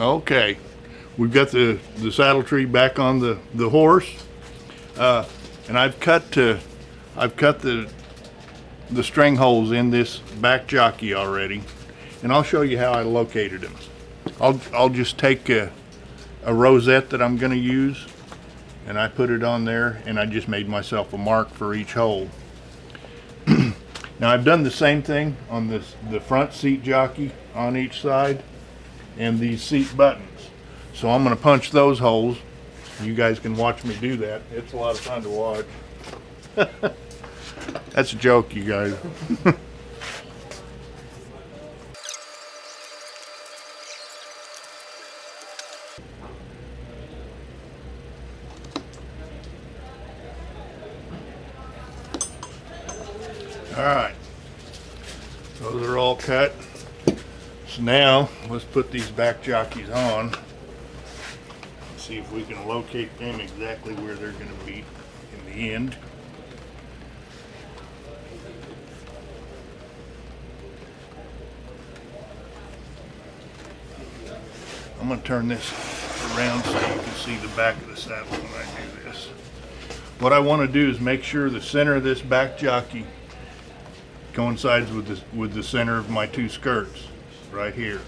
Okay, we've got the saddle tree back on the horse, and I've cut the string holes in this back jockey already, and I'll show you how I located them. I'll just take a rosette that I'm going to use, and I put it on there, and I just made myself a mark for each hole. Now I've done the same thing on the front seat jockey on each side and these seat buttons. So I'm going to punch those holes. You guys can watch me do that. It's a lot of fun to watch. That's a joke, you guys. All right, those are all cut. So now let's put these back jockeys on. See if we can locate them exactly where they're going to be in the end. I'm going to turn this around so you can see the back of the saddle when I do this. What I want to do is make sure the center of this back jockey coincides with the center of my two skirts right here.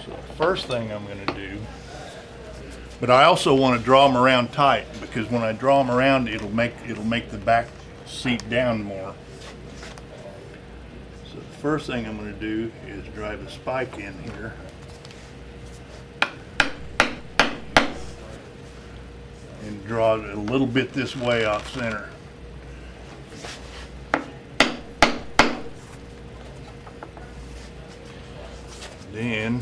So the first thing I'm going to do, but I also want to draw them around tight, because when I draw them around, it'll make the back seat down more. So the first thing I'm going to do is drive a spike in here. And draw it a little bit this way off center. Then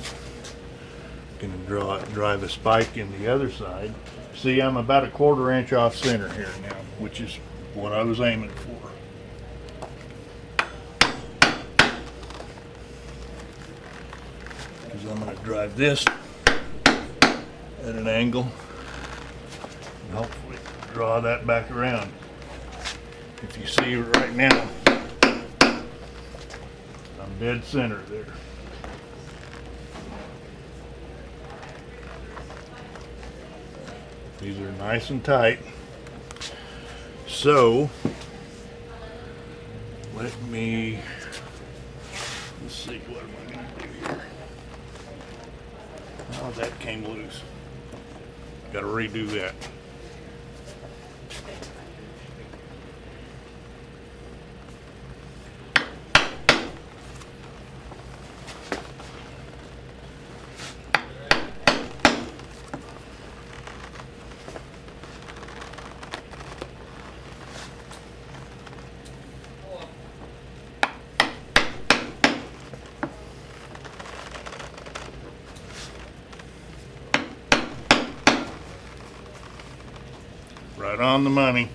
I'm going to drive a spike in the other side. See, I'm about a 1/4 inch off center here now, which is what I was aiming for. Because I'm going to drive this at an angle. Hopefully draw that back around. If you see right now, I'm dead center there. These are nice and tight. So let's see, what am I going to do here? Oh, that came loose. Got to redo that. Right on the money.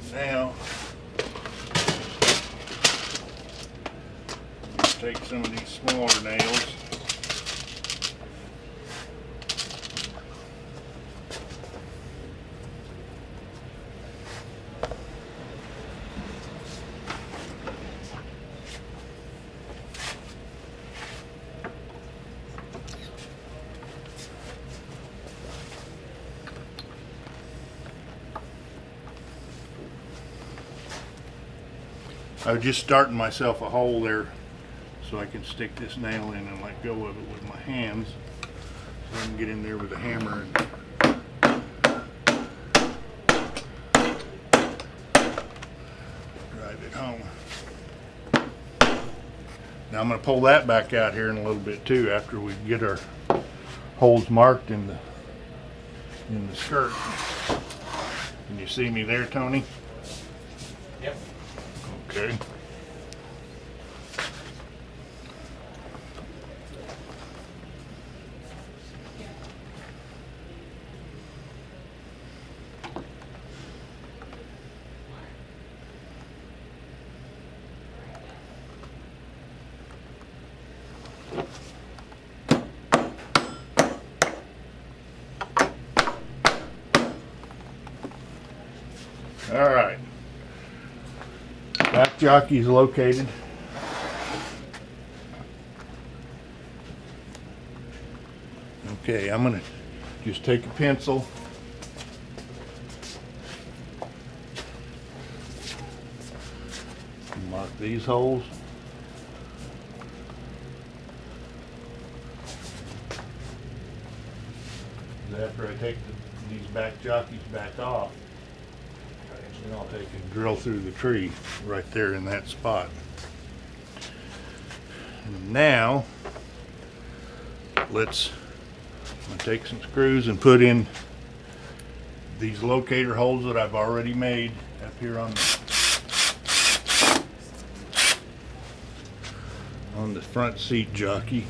So now, take some of these smaller nails. I was just starting myself a hole there so I can stick this nail in and let go of it with my hands, so I can get in there with a hammer and drive it home. Now I'm going to pull that back out here in a little bit too, after we get our holes marked in the skirt. Can you see me there, Tony? Yep. Okay. All right. back jockey's located. Okay, I'm gonna just take a pencil. Mark these holes. After I take these back jockeys back off, then I'll take and drill through the tree right there in that spot. And now, I'm gonna take some screws and put in these locator holes that I've already made up here on the front seat jockey.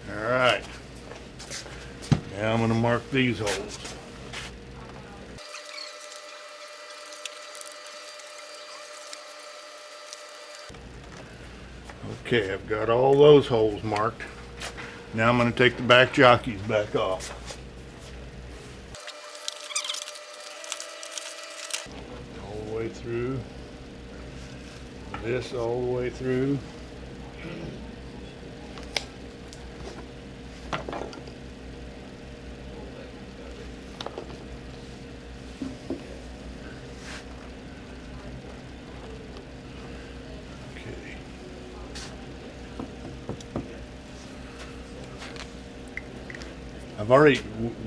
Alright, now I'm going to mark these holes. Okay, I've got all those holes marked. Now I'm going to take the back jockeys back off. All the way through. This all the way through.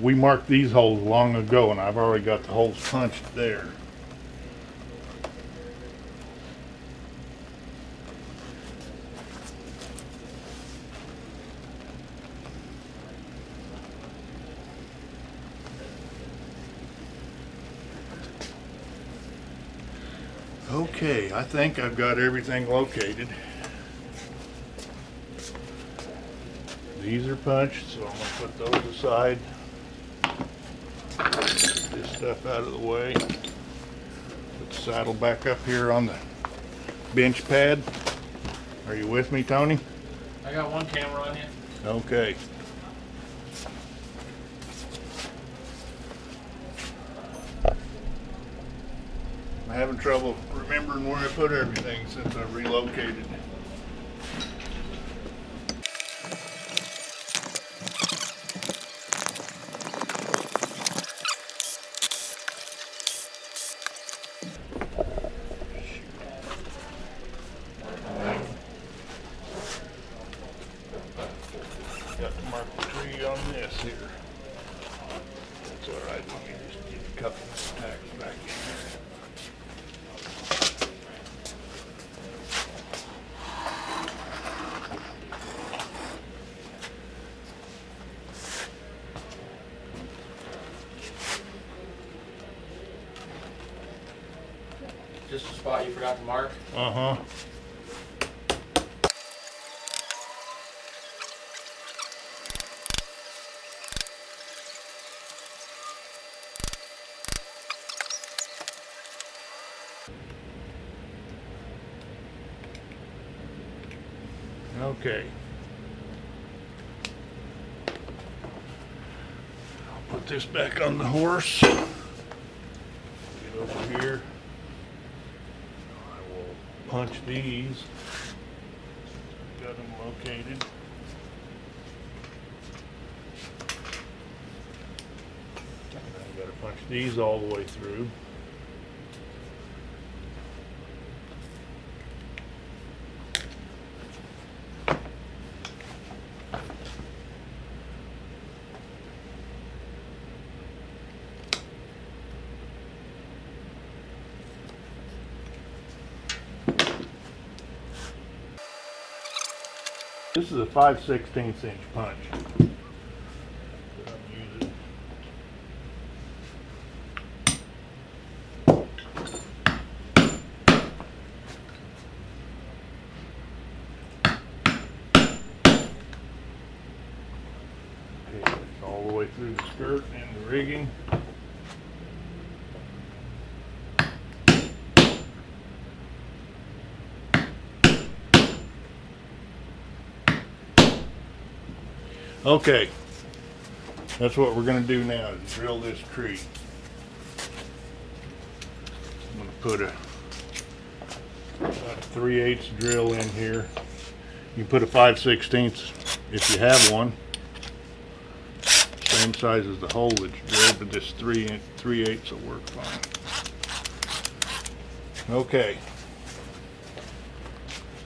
We marked these holes long ago, and I've already got the holes punched there. Okay, I think I've got everything located. These are punched, so I'm going to put those aside. Get this stuff out of the way. Put the saddle back up here on the bench pad. Are you with me, Tony? I got one camera on you. Okay. I'm having trouble remembering where I put everything since I relocated. Got to mark the tree on this here. That's all right. We can just get a couple of tacks back in there. Just a spot you forgot to mark. Uh-huh. Okay. I'll put this back on the horse. Get over here. I will punch these. Got them located. I've got to punch these all the way through. This is a 5/16 inch punch that I'm using. all the way through the skirt and the rigging. Okay, that's what we're going to do now, is drill this tree. I'm going to put a 3/8 drill in here. You can put a 5/16 if you have one. Same size as the hole that you drilled, but this 3/8 will work fine. Okay.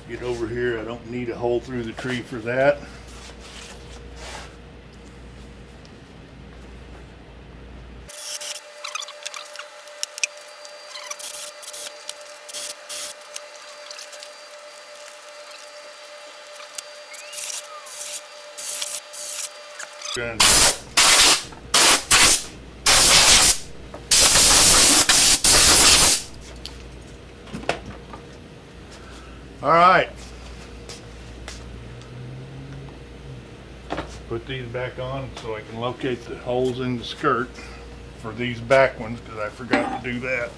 Get over here. I don't need a hole through the tree for that. Good. All right. Put these back on so I can locate the holes in the skirt for these back ones, because I forgot to do that.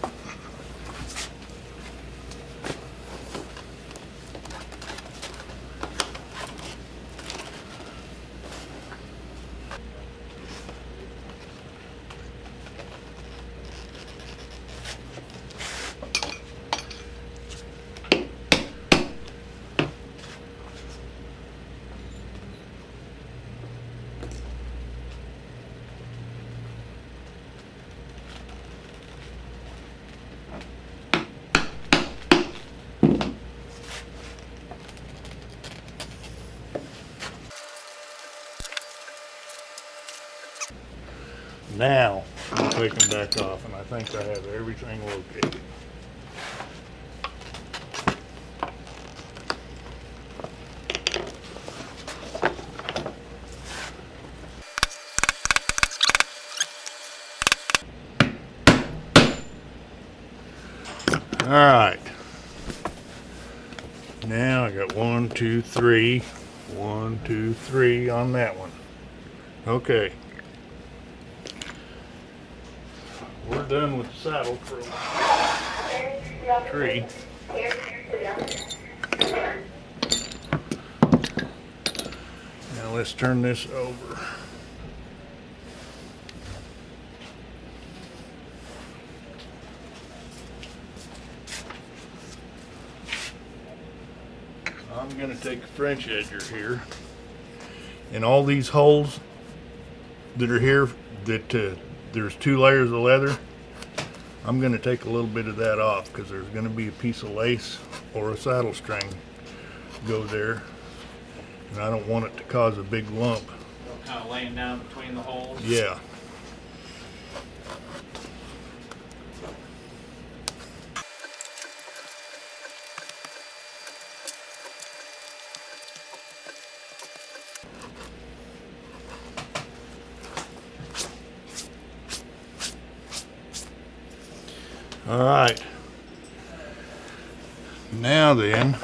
Now, I'll take them back off, and I think I have everything located. All right. Now I got 1, 2, 3. 1, 2, 3 on that one. Okay. We're done with the saddle for a tree. Now let's turn this over. I'm going to take a French edger here, and all these holes that are here that there's 2 layers of leather, I'm going to take a little bit of that off, because there's going to be a piece of lace or a saddle string go there, and I don't want it to cause a big lump. Kind of laying down between the holes. Yeah. All right, now then,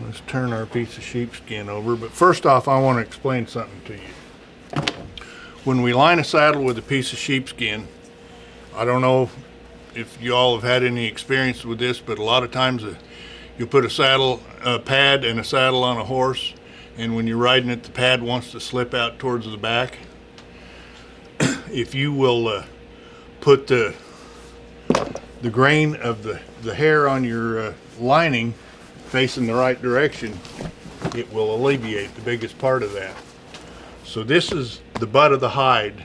let's turn our piece of sheepskin over. But first off, I want to explain something to you. When we line a saddle with a piece of sheepskin, I don't know if you all have had any experience with this, but a lot of times you put a pad and a saddle on a horse, and when you're riding it, the pad wants to slip out towards the back. If you will put the grain of the hair on your lining facing the right direction, it will alleviate the biggest part of that. So this is the butt of the hide,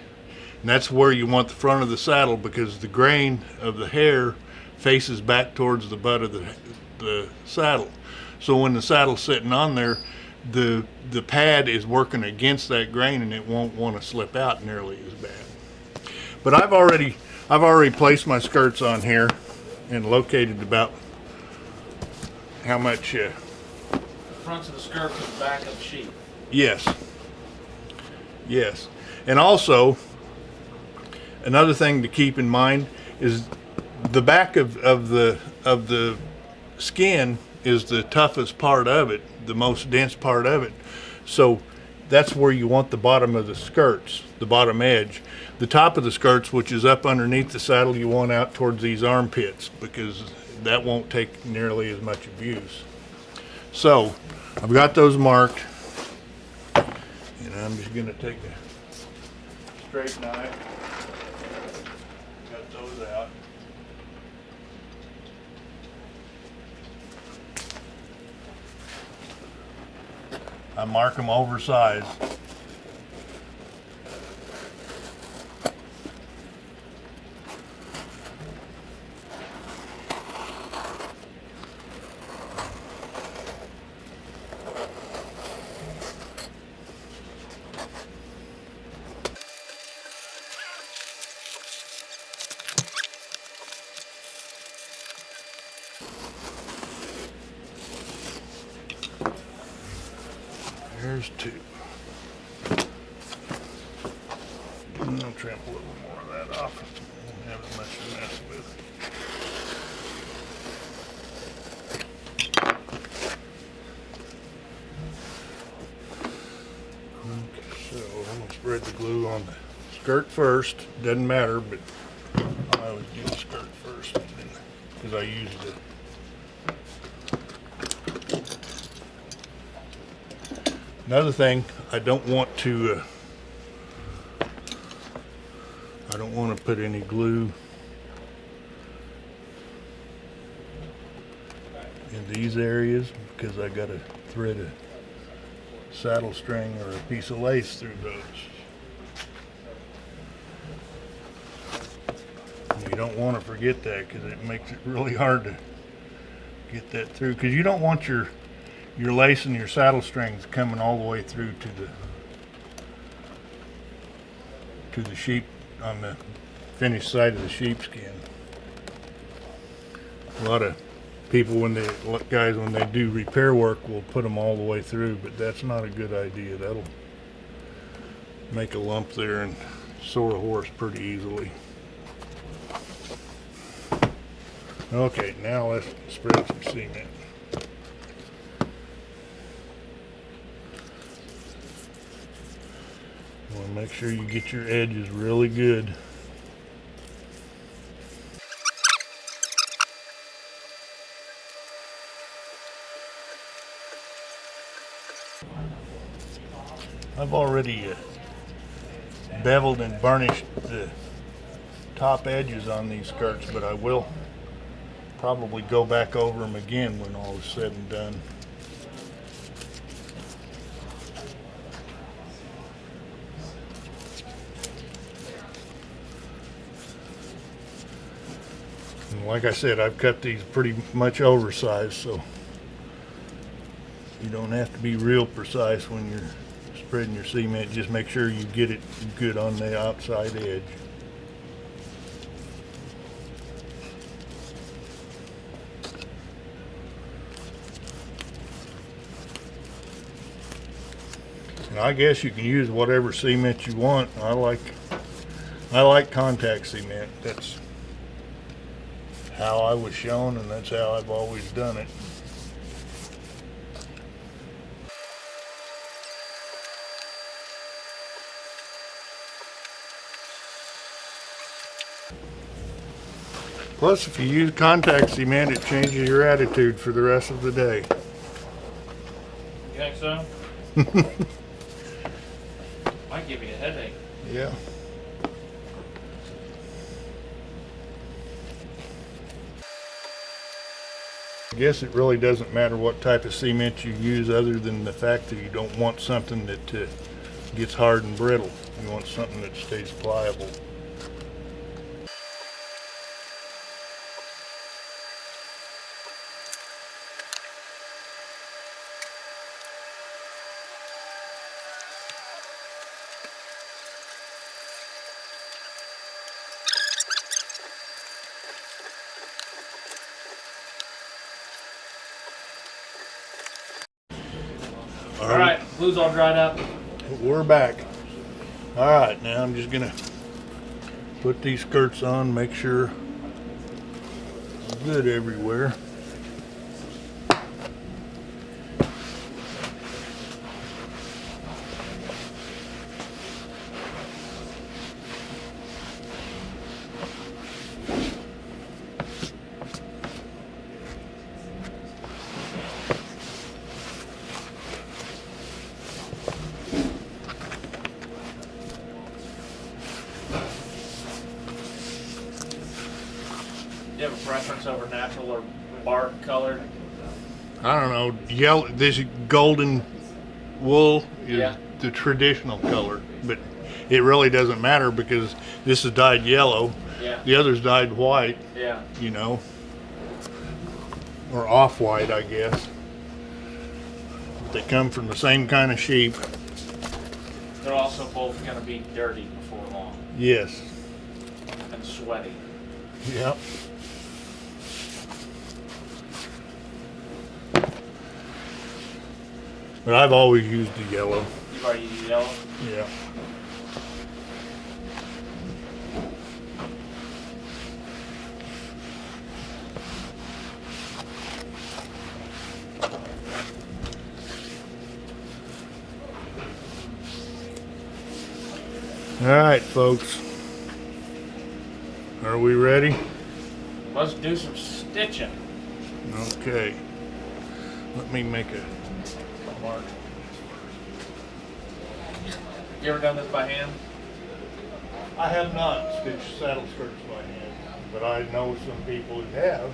and that's where you want the front of the saddle, because the grain of the hair faces back towards the butt of the saddle. So when the saddle's sitting on there, the pad is working against that grain, and it won't want to slip out nearly as bad. But I've already placed my skirts on here and located about how much. The fronts of the skirt to the back of the sheep. Yes. Yes. And also, another thing to keep in mind is the back of the skin is the toughest part of it, the most dense part of it. So that's where you want the bottom of the skirts, the bottom edge. The top of the skirts, which is up underneath the saddle, you want out towards these armpits, because that won't take nearly as much abuse. So I've got those marked, and I'm just going to take a straight knife, cut those out. I mark them oversized. There's two. And I'll trim a little more of that off. Won't have as much to mess with. Okay, so I'm going to spread the glue on the skirt first. Doesn't matter, but I always do the skirt first because I use the Another thing, I don't want to put any glue in these areas because I got to thread a saddle string or a piece of lace through those. And you don't want to forget that because it makes it really hard to get that through, because you don't want your lace and your saddle strings coming all the way through to the sheep on the finished side of the sheepskin. A lot of people, when they do repair work, will put them all the way through, but that's not a good idea. That'll make a lump there and sore a horse pretty easily. Okay, now let's spread some cement. You want to make sure you get your edges really good. I've already beveled and burnished the top edges on these skirts, but I will probably go back over them again when all is said and done. And like I said, I've cut these pretty much oversized, so you don't have to be real precise when you're spreading your cement. Just make sure you get it good on the outside edge. And I guess you can use whatever cement you want. I like contact cement. That's how I was shown, and that's how I've always done it. Plus, if you use contact cement, it changes your attitude for the rest of the day. You think so? Might give you a headache. Yeah. I guess it really doesn't matter what type of cement you use, other than the fact that you don't want something that gets hard and brittle. You want something that stays pliable. All right, glue's all dried up. We're back. All right, now I'm just gonna put these skirts on, make sure it's good everywhere. preference over natural or bark colored? I don't know, yellow, this golden wool is Yeah. the traditional color, but it really doesn't matter because this is dyed yellow. Yeah. The other's dyed white, Yeah. you know, or off-white, I guess. They come from the same kind of sheep. They're also both going to be dirty before long Yes. and sweaty. Yep. But I've always used the yellow. You've already used yellow? Yeah. All right, folks. Are we ready? Let's do some stitching. Okay. Let me make a mark. You ever done this by hand? I have not stitched saddle skirts by hand, but I know some people who have.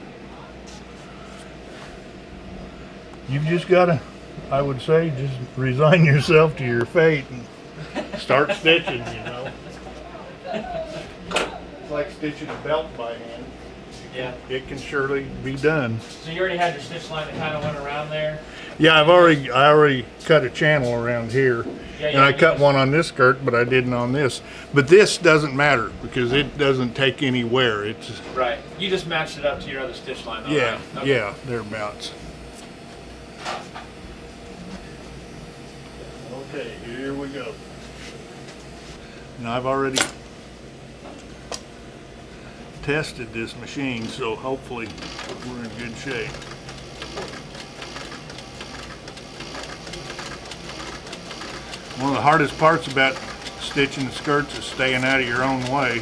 You've just gotta, I would say, just resign yourself to your fate and start stitching, you know. It's like stitching a belt by hand. Yeah. It can surely be done. So you already had your stitch line that kind of went around there? Yeah, I already cut a channel around here. Yeah, And I you cut just- one on this skirt, but I didn't on this. But this doesn't matter because it doesn't take any wear. It's Right. You just matched it up to your other stitch line, though, yeah, right? Okay. yeah, thereabouts. Okay, here we go. Now I've already tested this machine, so hopefully we're in good shape. One of the hardest parts about stitching the skirts is staying out of your own way.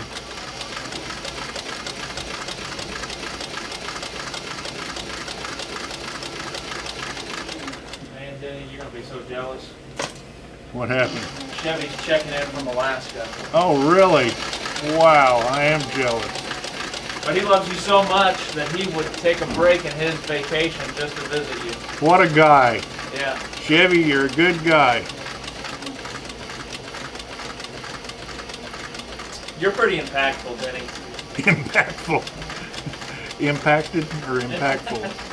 Man, Denny, you're going to be so jealous. What happened? Chevy's checking in from Alaska. Oh, really? Wow, I am jealous. But he loves you so much that he would take a break in his vacation just to visit you. What a guy. Yeah. Chevy, you're a good guy. You're pretty impactful, Denny. Impactful. Impacted or impactful?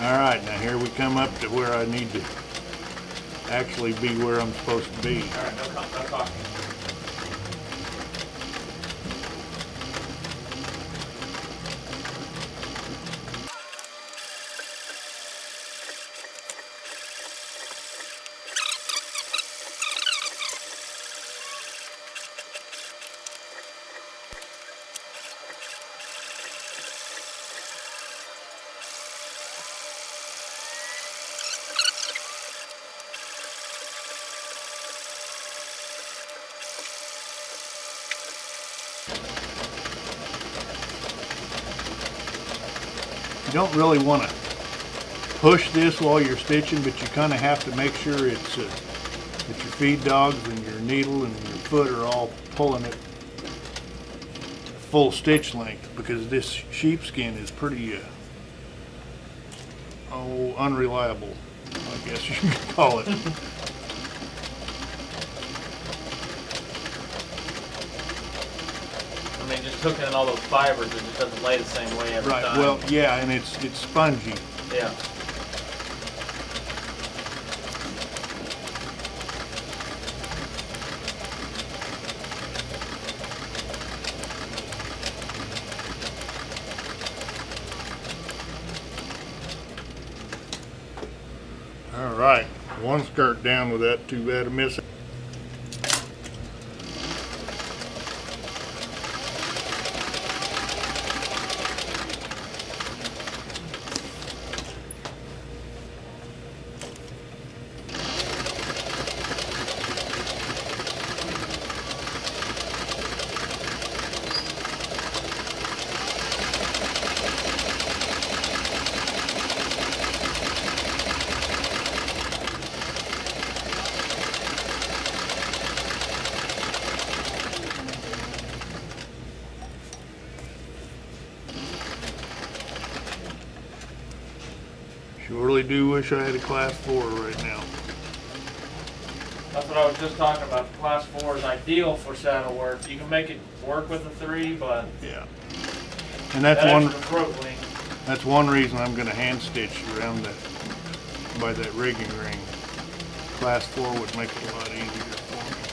All right, now here we come up to where I need to actually be where I'm supposed to be. All right, no talking. You don't really want to push this while you're stitching, but you kind of have to make sure it's that your feed dogs and your needle and your foot are all pulling it full stitch length, because this sheepskin is pretty unreliable, I guess you could call it. I mean, just hooking in all those fibers, it just doesn't lay the same way every Right. time. Well, yeah, and it's spongy. Yeah. All right, one skirt down with that, too bad I missed it. Surely do wish I had a class 4 right now. That's what I was just talking about. The class 4 is ideal for saddle work. You can make it work with a 3, but Yeah. And that's that one. extra throat wing. That's one reason I'm going to hand stitch around that by that rigging ring. Class 4 would make it a lot easier for me.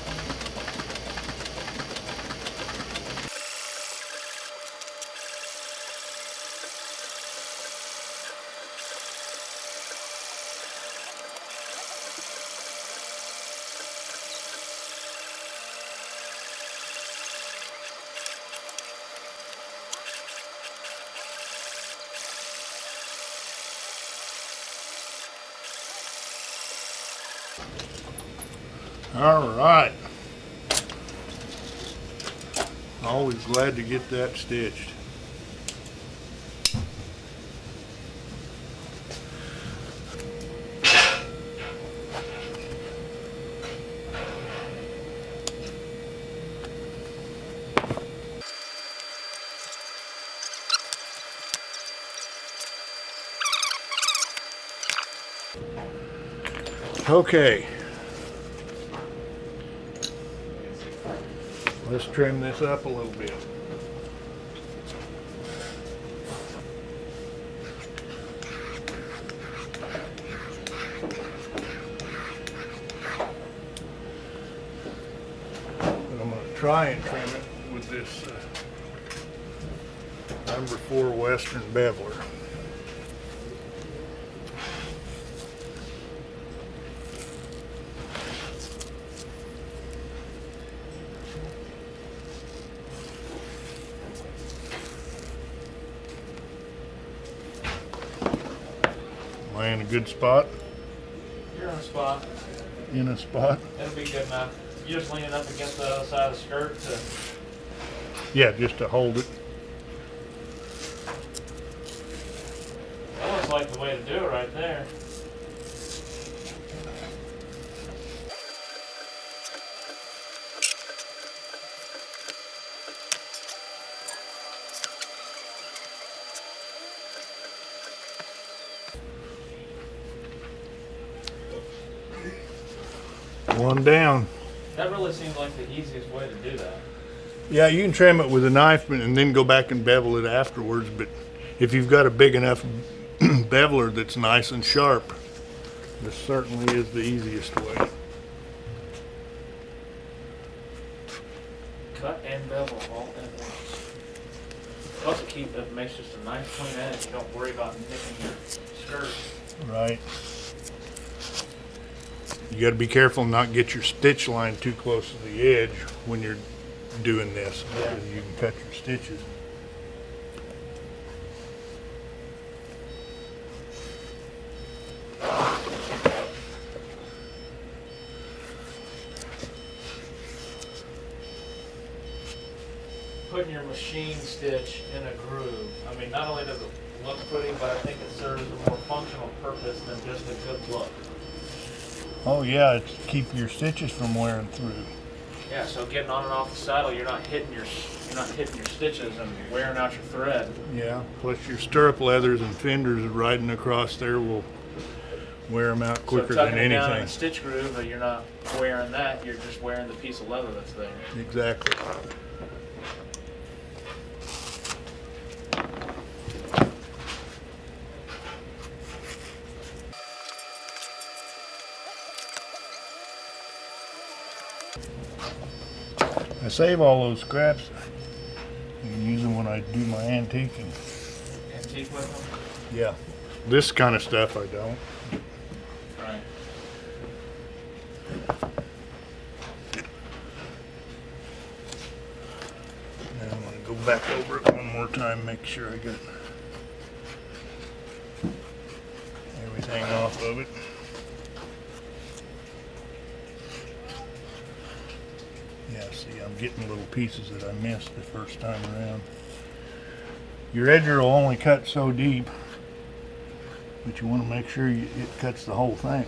All right. Always glad to get that stitched. Okay. Let's trim this up a little bit. But I'm going to try and trim it with this number 4 Western beveler. Am I in a good spot? You're in a spot. In a spot? It'll be good enough. You just lean it up against the other side of the skirt to. Yeah, just to hold it. That looks like the way to do it right there. One down. That really seems like the easiest way to do that. Yeah, you can trim it with a knife and then go back and bevel it afterwards, but if you've got a big enough beveler that's nice and sharp, this certainly is the easiest way. Cut and bevel all at once. Plus it makes just a nice clean edge. You don't worry about nicking your skirt. Right. You got to be careful not get your stitch line too close to the edge when you're doing this, because you can cut your stitches. Putting your machine stitch in a groove. I mean, not only does it look pretty, but I think it serves a more functional purpose than just a good look. Oh yeah, it's to keep your stitches from wearing through. Yeah, so getting on and off the saddle, you're not hitting your stitches and wearing out your thread. Yeah, plus your stirrup leathers and fenders riding across there will wear them out quicker so than tucking it down in anything. a stitch groove, but you're not wearing that. You're just wearing the piece of leather that's there. Exactly. I save all those scraps. I can use them when I do my antiquing. Antique with them? Yeah. This kind of stuff I don't. Right. Now I'm going to go back over it one more time, make sure I got everything off of it. Yeah, see, I'm getting little pieces that I missed the first time around. Your edger will only cut so deep, but you want to make sure it cuts the whole thing.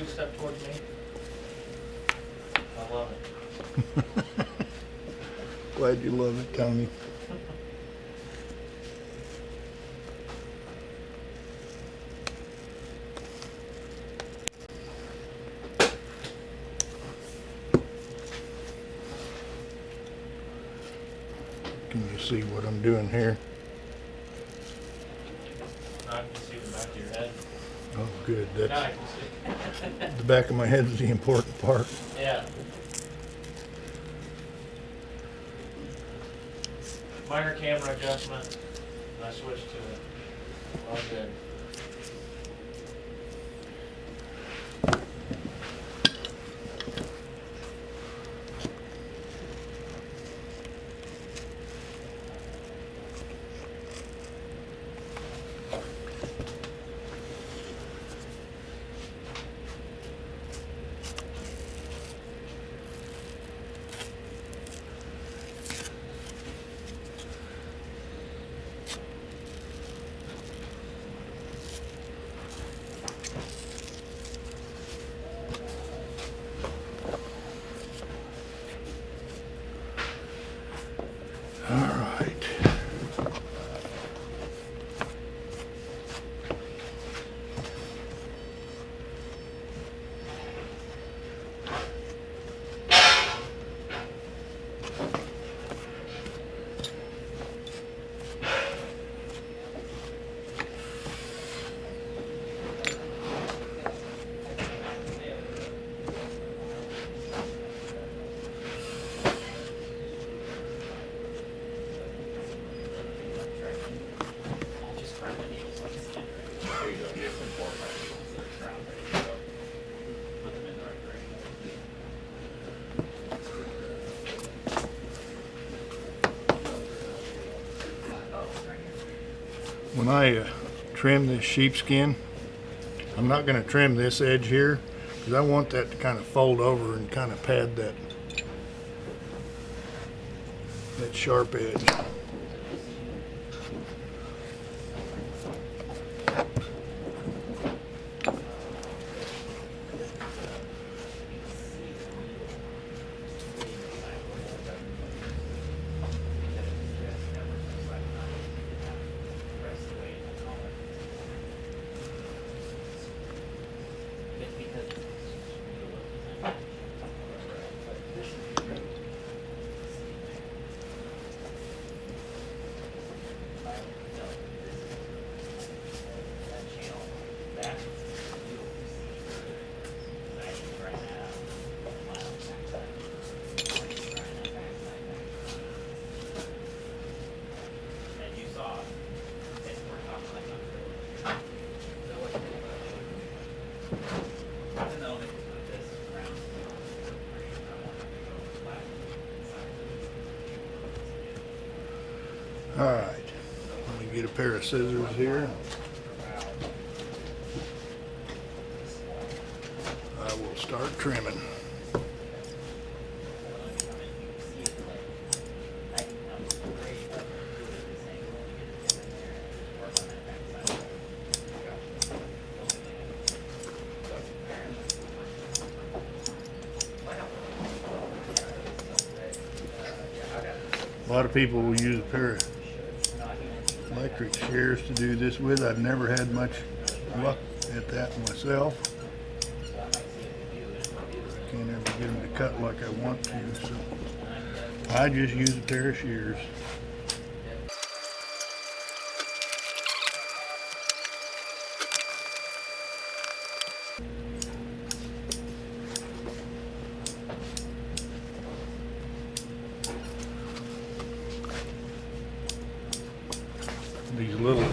step towards me. I love it. Glad you love it, Tony. Can you see what I'm doing here? Now I can see the back of your head. Oh, good. Now I That's can see. the back of my head is the important part. Yeah. Minor camera adjustment. And I switched to it. All good. All right. When I trim this sheepskin, I'm not going to trim this edge here because I want that to kind of fold over and kind of pad that sharp edge. All right, let me get a pair of scissors here. I will start trimming. A lot of people will use a pair of electric shears to do this with. I've never had much luck at that myself. Can't ever get them to cut like I want to, so I just use a pair of shears. These little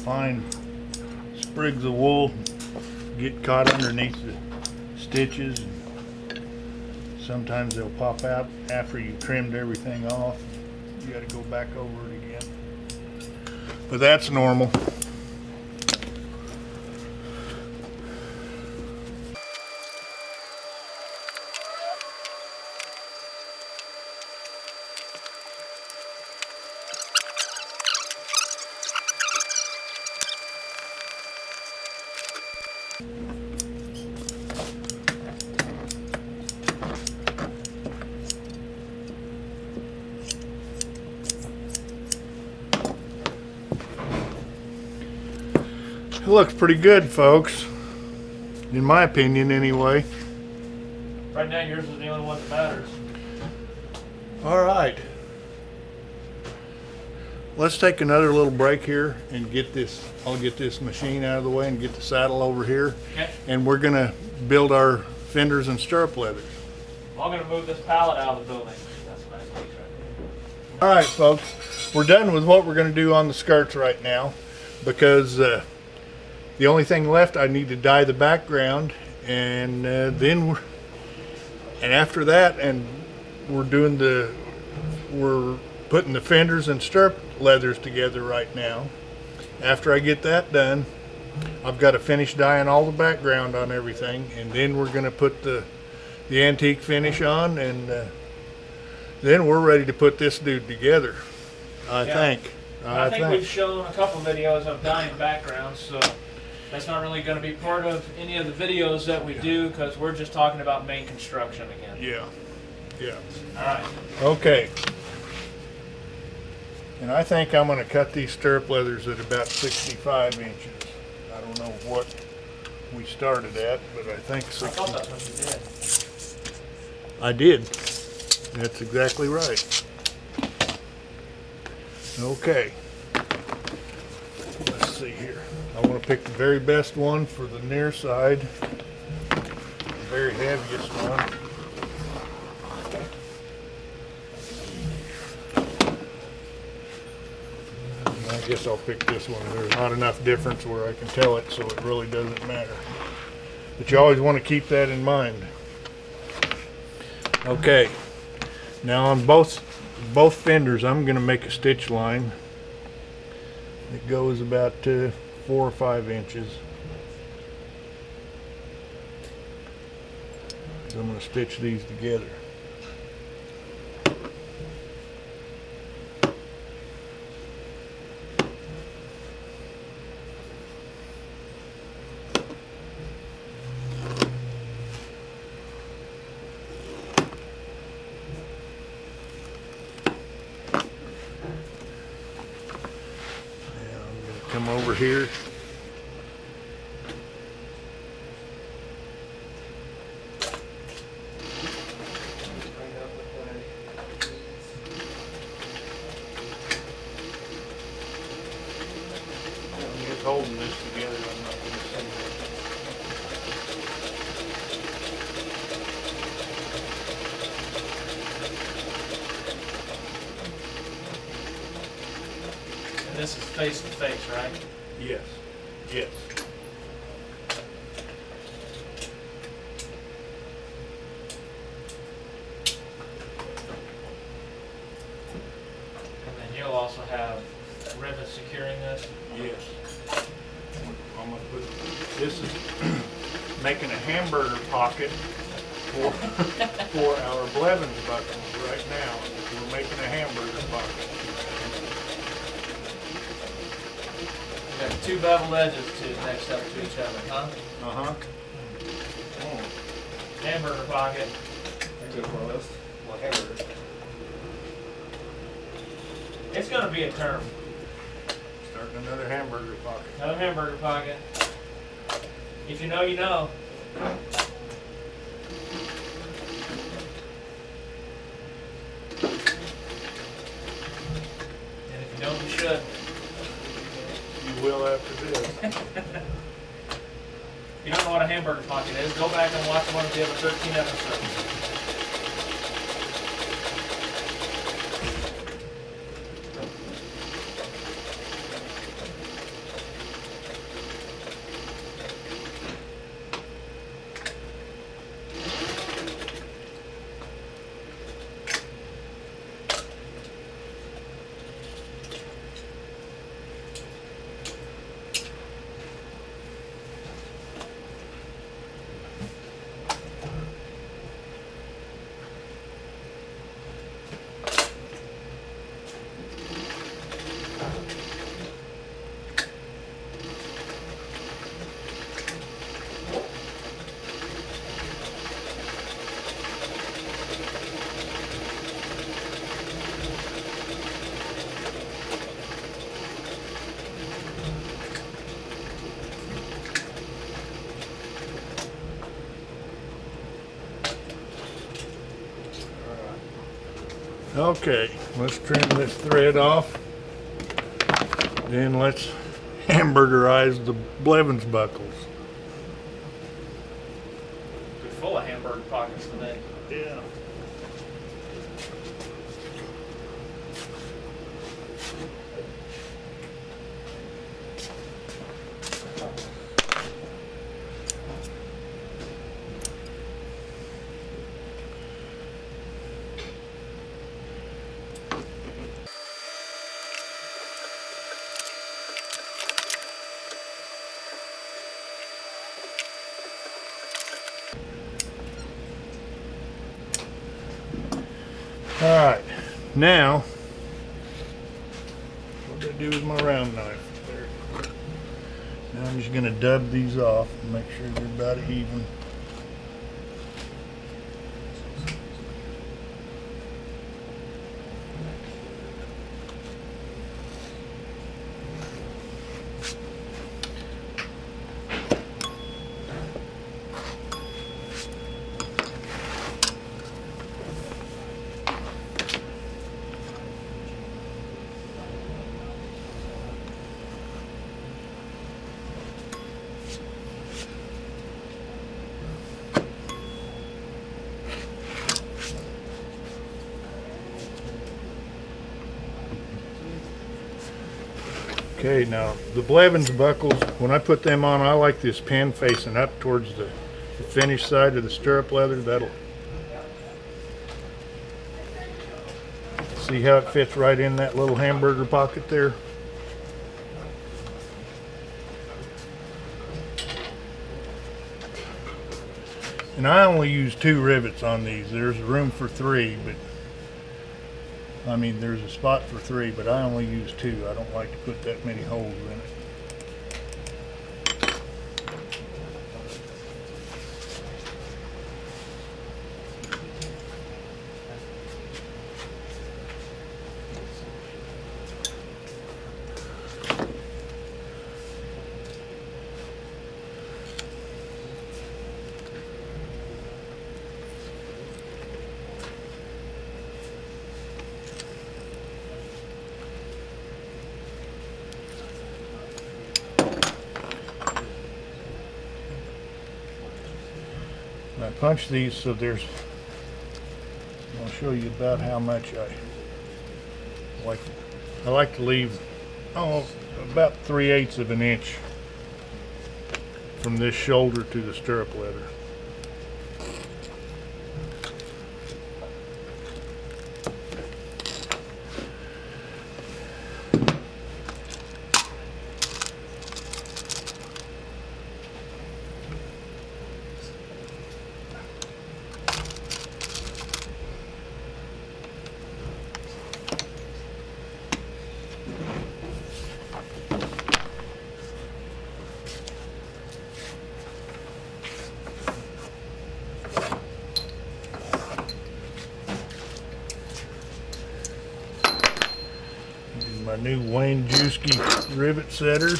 fine sprigs of wool get caught underneath the stitches. Sometimes they'll pop out after you trimmed everything off. You got to go back over it again. But that's normal. It looks pretty good, folks. In my opinion, anyway. Right now, yours is the only one that matters. All right. Let's take another little break here and get this. I'll get this machine out of the way and get the saddle over here. Okay. And we're gonna build our fenders and stirrup leathers. I'm going to move this pallet out of the building. That's a nice piece right there. All right, folks. We're done with what we're gonna do on the skirts right now, because the only thing left, I need to dye the background, and then after that, and we're putting the fenders and stirrup leathers together right now. After I get that done, I've got to finish dyeing all the background on everything, and then we're going to put the antique finish on, and then we're ready to put this dude together, I think. I think we've shown a couple videos of dyeing backgrounds, so that's not really going to be part of any of the videos that we do, because we're just talking about main construction again. Yeah. All right. Okay. And I think I'm going to cut these stirrup leathers at about 65 inches. I don't know what we started at, but I think 60. I thought that's what you did. I did. That's exactly right. Okay. Let's see here. I want to pick the very best one for the near side. The very heaviest one. I guess I'll pick this one. There's not enough difference where I can tell it, so it really doesn't matter. But you always want to keep that in mind. Okay. Now on both fenders, I'm going to make a stitch line that goes about 4 or 5 inches. So I'm going to stitch these together. Come over here. I'm just holding this together. I'm not going to say that. And this is face to face, right? Yes. Yes. And then you'll also have rivets securing this. Yes. I'm gonna put, this is making a hamburger pocket for our Blevins buttons right now. We're making a hamburger pocket. You got two bevel edges next up to each other, huh? Uh-huh. Hamburger pocket. It's going to be a term. Starting another hamburger pocket. Another hamburger pocket. If you know, you know. And if you don't, you should. You will after this. If you don't know what a hamburger pocket is, go back and watch one of the other 13 episodes. Okay, let's trim this thread off. Then let's hamburgerize the Blevins buckles. You're full of hamburger pockets today. Yeah. All right, now what do I do with my round knife? There. Now I'm just going to dub these off and make sure they're about even. Okay, now the Blevins buckles, when I put them on, I like this pin facing up towards the finished side of the stirrup leather. That'll see how it fits right in that little hamburger pocket there. And I only use 2 rivets on these. There's room for 3, but I mean, there's a spot for 3, but I only use 2. I don't like to put that many holes in it. I punch these so there's, I'll show you about how much I like to leave, about 3/8 of an inch from this shoulder to the stirrup leather. My new Jockey rivet setter.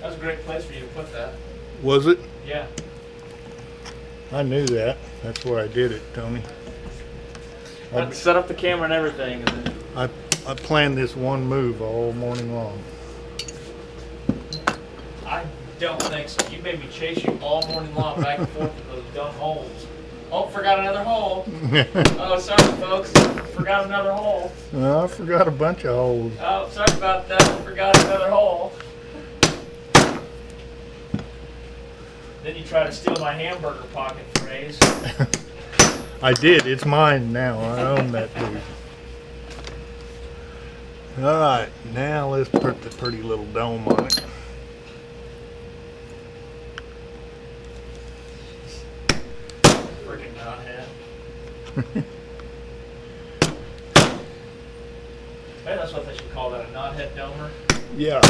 That was a great place for you to put that. Was it? Yeah. I knew that. That's where I did it, Tony. I'd set up the camera and everything. And then I planned this one move all morning long. I don't think so. You made me chase you all morning long back and forth with those dumb holes. Oh, forgot another hole. Oh, sorry, folks. Forgot another hole. Well, I forgot a bunch of holes. Oh, sorry about that. Forgot another hole. Then you try to steal my hamburger pocket phrase. I did. It's mine now. I own that dude. All right, now let's put the pretty little dome on it. Freaking knothead. said domer. Yeah.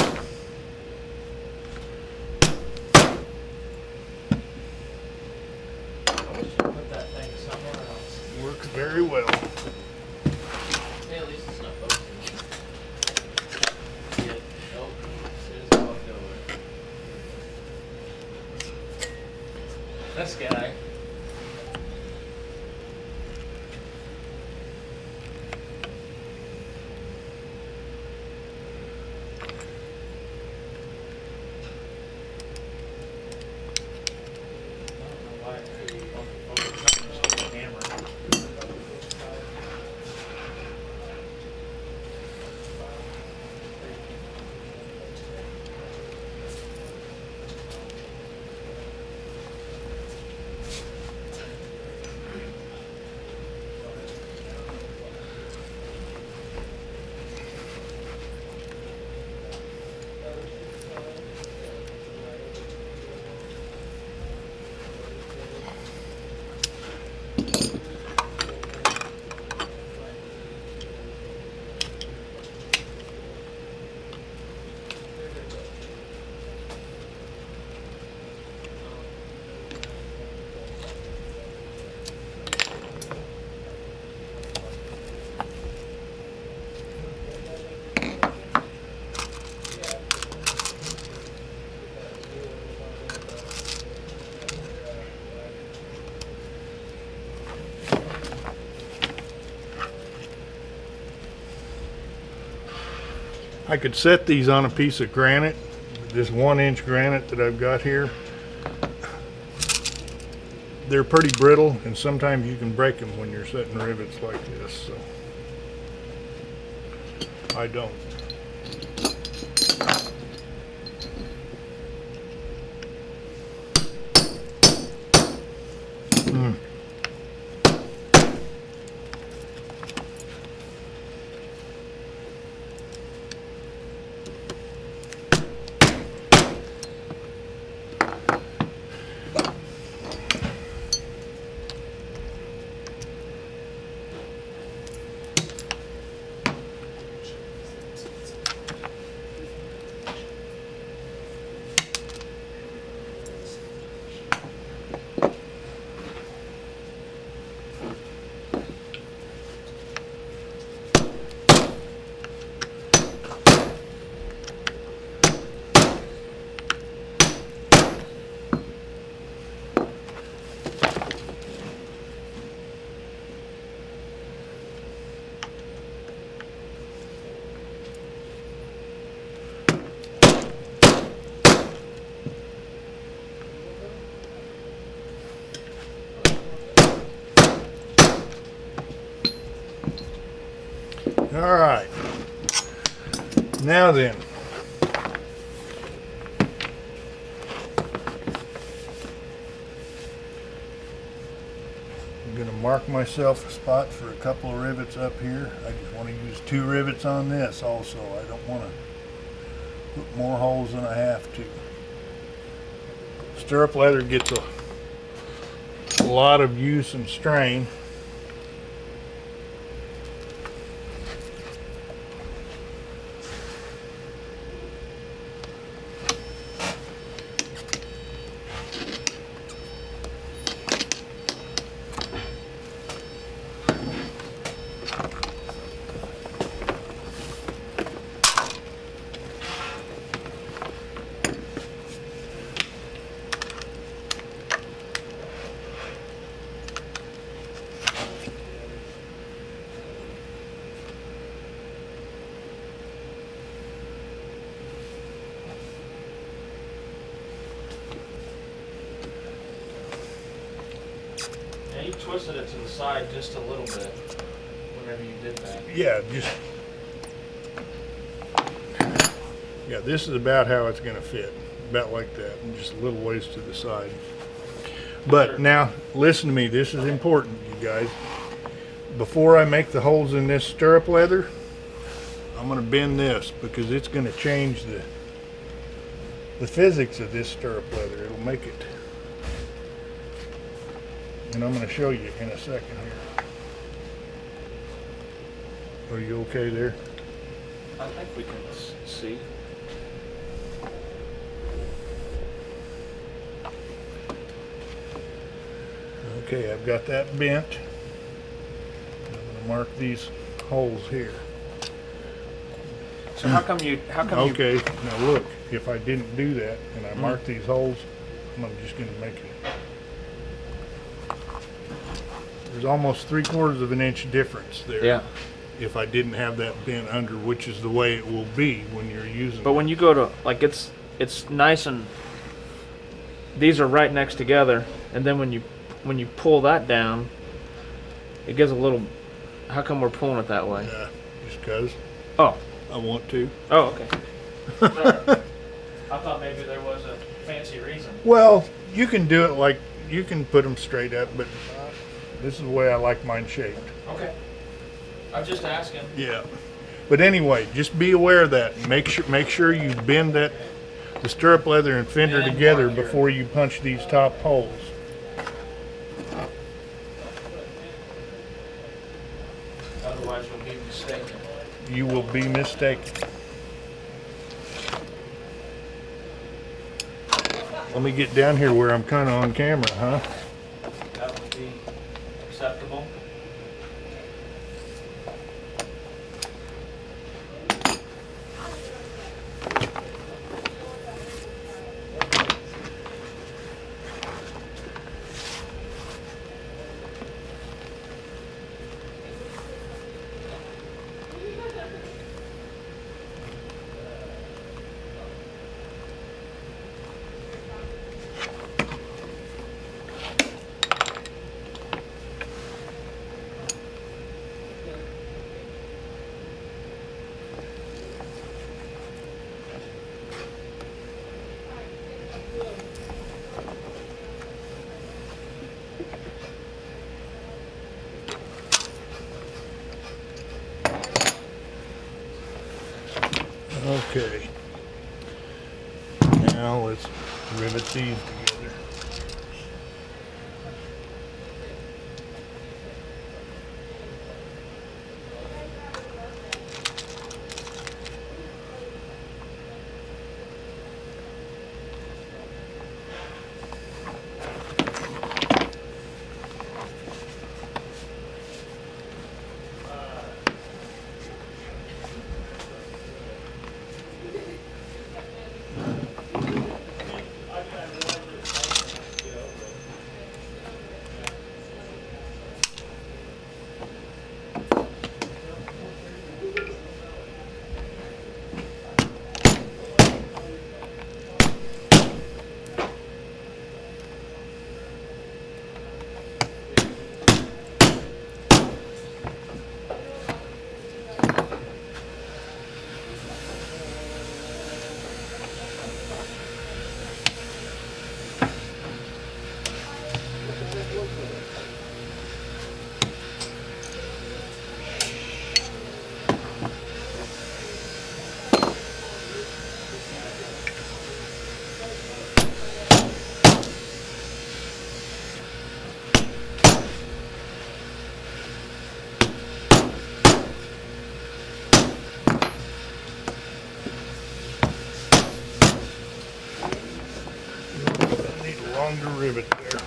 I wish you put that thing somewhere else. Works very well. Hey, at least it's not focusing. Yeah. Nope. As soon as I walked over. This guy. I could set these on a piece of granite, this 1-inch granite that I've got here. They're pretty brittle, and sometimes you can break them when you're setting rivets like this, so I don't. All right, now then, I'm going to mark myself a spot for a couple of rivets up here. I just want to use 2 rivets on this also. I don't want to put more holes than I have to. Stirrup leather gets a lot of use and strain. Yeah, you twisted it to the side just a little bit whenever you did that. Yeah, yeah, this is about how it's going to fit, about like that, and just a little ways to the side. But now, listen to me, this is important, you guys. Before I make the holes in this stirrup leather, I'm going to bend this because it's going to change the physics of this stirrup leather. It'll make it. And I'm going to show you in a second here. Are you okay there? I think we can see. Okay, I've got that bent. I'm gonna mark these holes here. So how come you? Okay, now look, if I didn't do that and I mark these holes, I'm just gonna make it. There's almost 3/4 of an inch difference there. Yeah. If I didn't have that bent under, which is the way it will be when you're using But when you go to like it's nice and these are right next together, and then when you pull that down, it gives a little. How come we're pulling it that way? just cause Oh. I want to. Oh, okay. Sorry. I thought maybe there was a fancy reason. Well, you can do it like, you can put them straight up, but this is the way I like mine shaped. Okay. I'm just asking. Yeah. But anyway, just be aware of that. Make sure you bend the stirrup leather and fender And together mark here. before you punch these top holes. Otherwise, you'll be mistaken. You will be mistaken. Let me get down here where I'm kind of on camera, huh? That would be acceptable. Okay. Now let's rivet these together. Longer rivet there.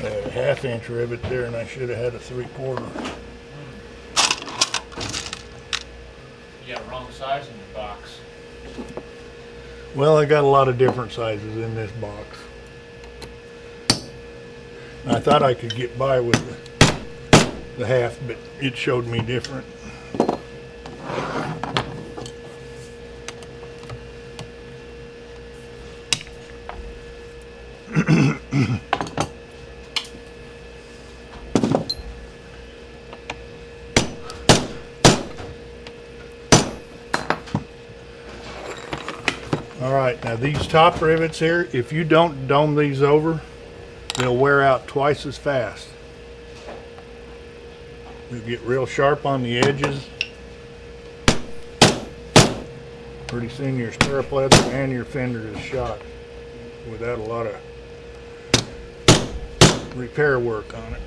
I had a 1/2 inch rivet there and I should have had a 3/4. size in your box? Well, I got a lot of different sizes in this box. I thought I could get by with the half, but it showed me different. All right, now these top rivets here, if you don't dome these over, they'll wear out twice as fast. They'll get real sharp on the edges. Pretty soon your stirrup leather and your fender is shot without a lot of repair work on it.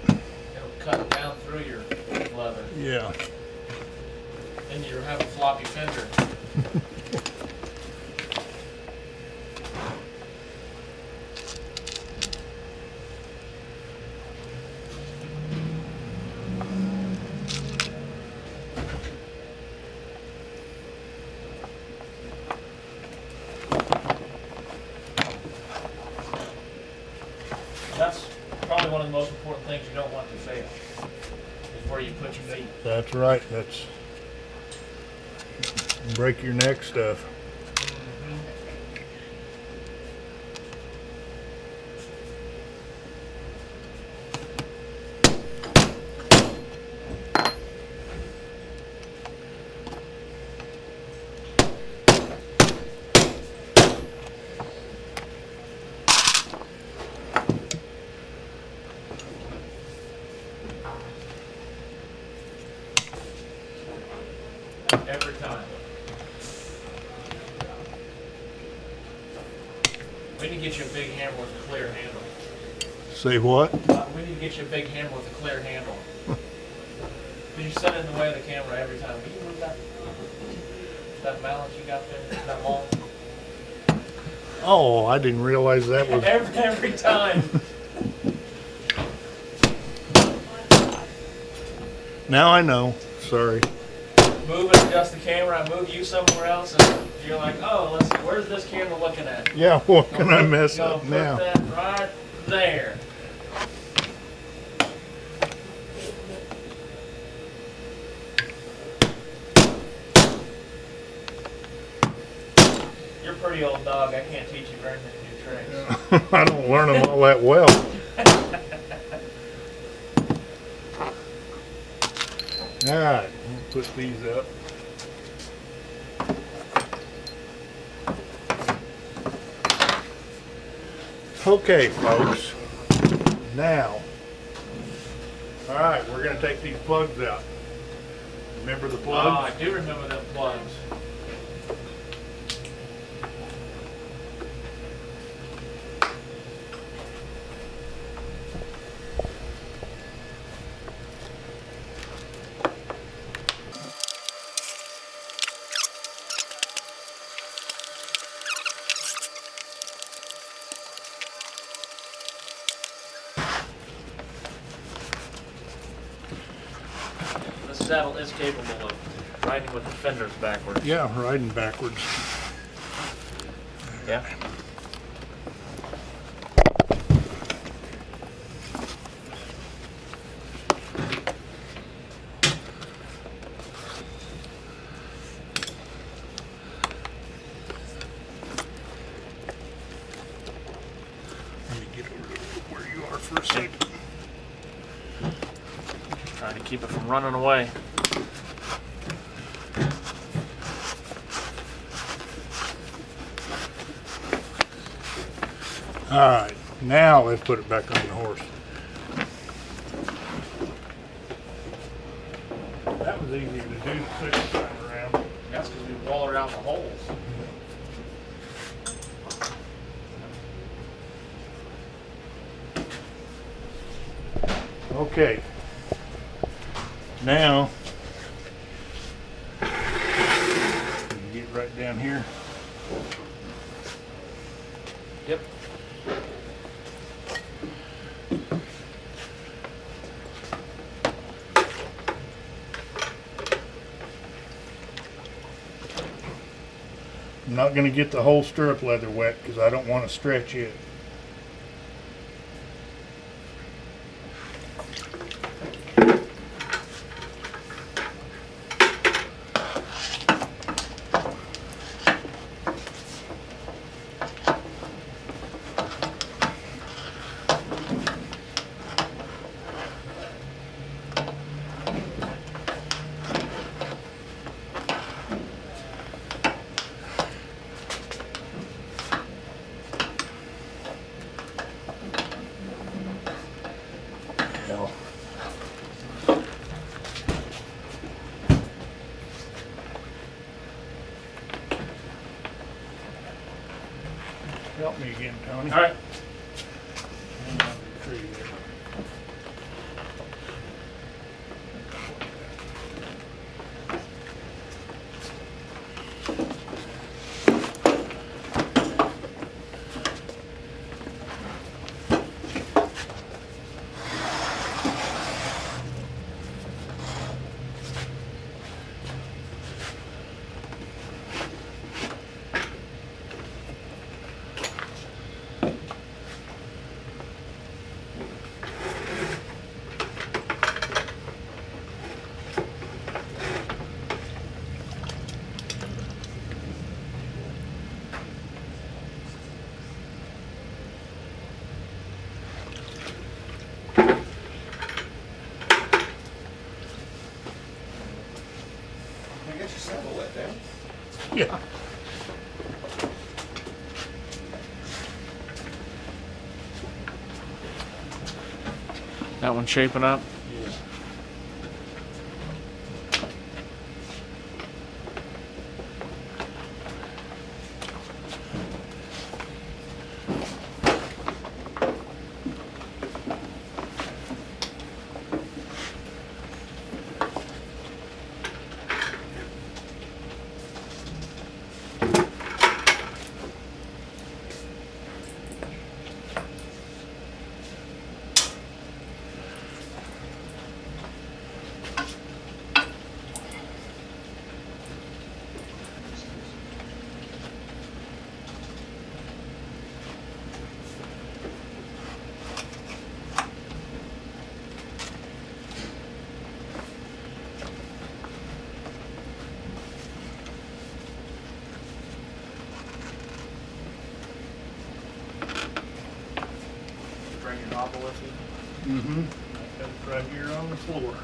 It'll cut down through your leather. Yeah. And you have a floppy fender. That's probably one of the most important things you don't want to fail, is where you put your feet. That's right. That's break your neck stuff. Every time. We need to get you a big hammer with a clear handle. Say what? We need to get you a big hammer with a clear handle. Because you set it in the way of the camera every time. Can you move that mallet you got there? That long? Oh, I didn't realize that was. Every time. Now I know. Sorry. Move and adjust the camera, I move you somewhere else, and you're like, oh, let's see, where's this camera looking at? Yeah, what can I mess up Put now? that right there. You're a pretty old dog. I can't teach you very many new tricks. I don't learn them all that well. All right, we'll put these up. Okay, folks. Now, all right, we're going to take these plugs out. Remember the Oh, plugs? I do remember them plugs. The saddle is capable of riding with the fenders backwards. Yeah, riding backwards. Yeah. Let me get over to where you are for a second. Trying to keep it from running away. All right, now let's put it back on the horse. That was easier to do the second time around. That's because we walled out the holes. Okay. Now, get right down here. Yep. I'm not going to get the whole stirrup leather wet because I don't want to stretch it. Hell. Help me again, Tony. All right. Hang on to the tree there. I got your saddle wet there. Yeah. That one's shaping up. Yeah. Bring your novel with you. Mm-hmm. That's right here on the floor.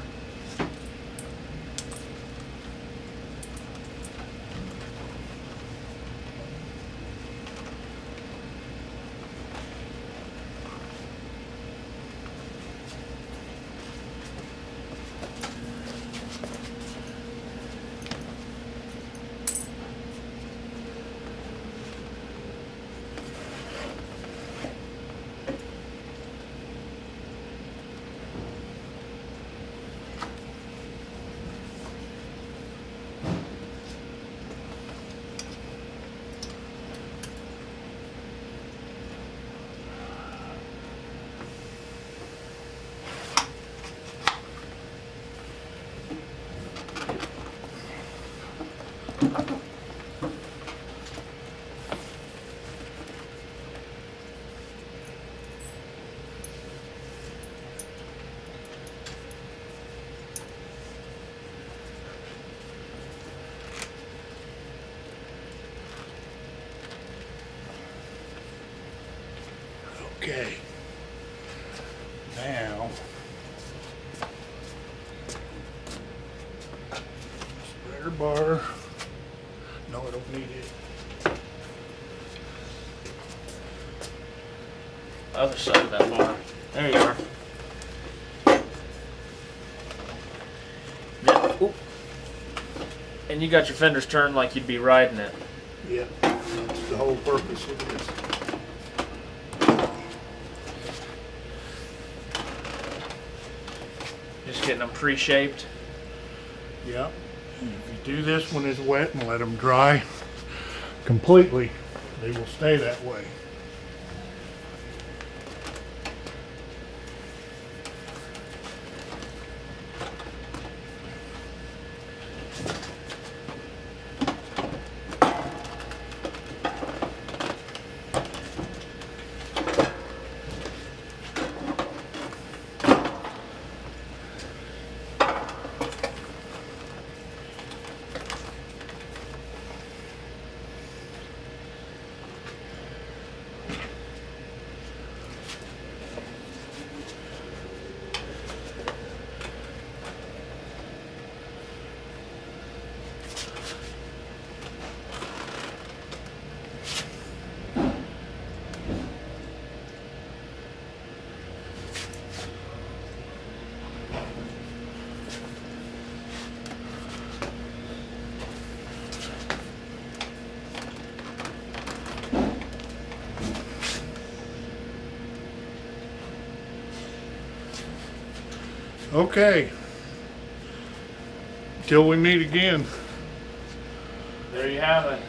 Okay. Now, spreader bar. No, I don't need it. Other side of that bar. There you are. Yeah. Oop. And you got your fenders turned like you'd be riding it. Yep, that's the whole purpose of this. Just getting them pre-shaped. Yep. And if you do this when it's wet and let them dry completely, they will stay that way. Okay. Till we meet again. There you have it.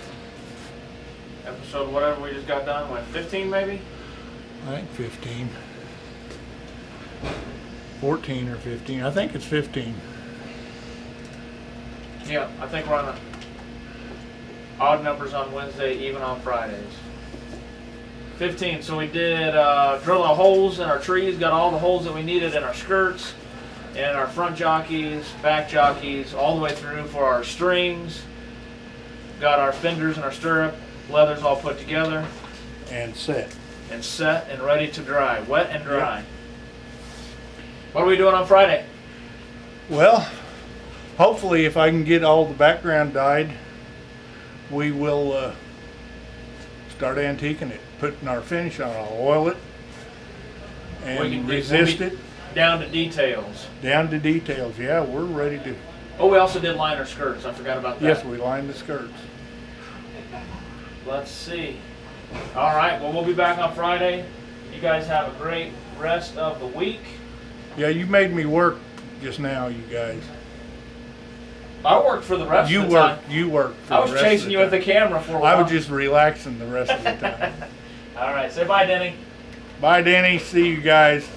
Episode whatever we just got done with. 15 maybe? I think 15. 14 or 15. I think it's 15. Yeah, I think we're on the odd numbers on Wednesday, even on Fridays. 15. So we did drill our holes in our trees, got all the holes that we needed in our skirts, and our front jockeys, back jockeys, all the way through for our strings. Got our fenders and our stirrup leathers all put together And set. and set and ready to dry, wet and dry. What are we doing on Friday? Well, hopefully if I can get all the background dyed, we will start antiquing it, putting our finish on. I'll oil it and resist it. Down to details. Down to details. Yeah, we're ready to. Oh, we also did line our skirts. I forgot about that. Yes, we lined the skirts. Let's see. All right. Well, we'll be back on Friday. You guys have a great rest of the week. Yeah, you made me work just now, you guys. I worked for the rest You of the time. worked. You worked. For I the was rest chasing of you the with the time. camera for a while. I was just relaxing the rest of the time. All right. Say bye, Denny. Bye, Denny. See you guys.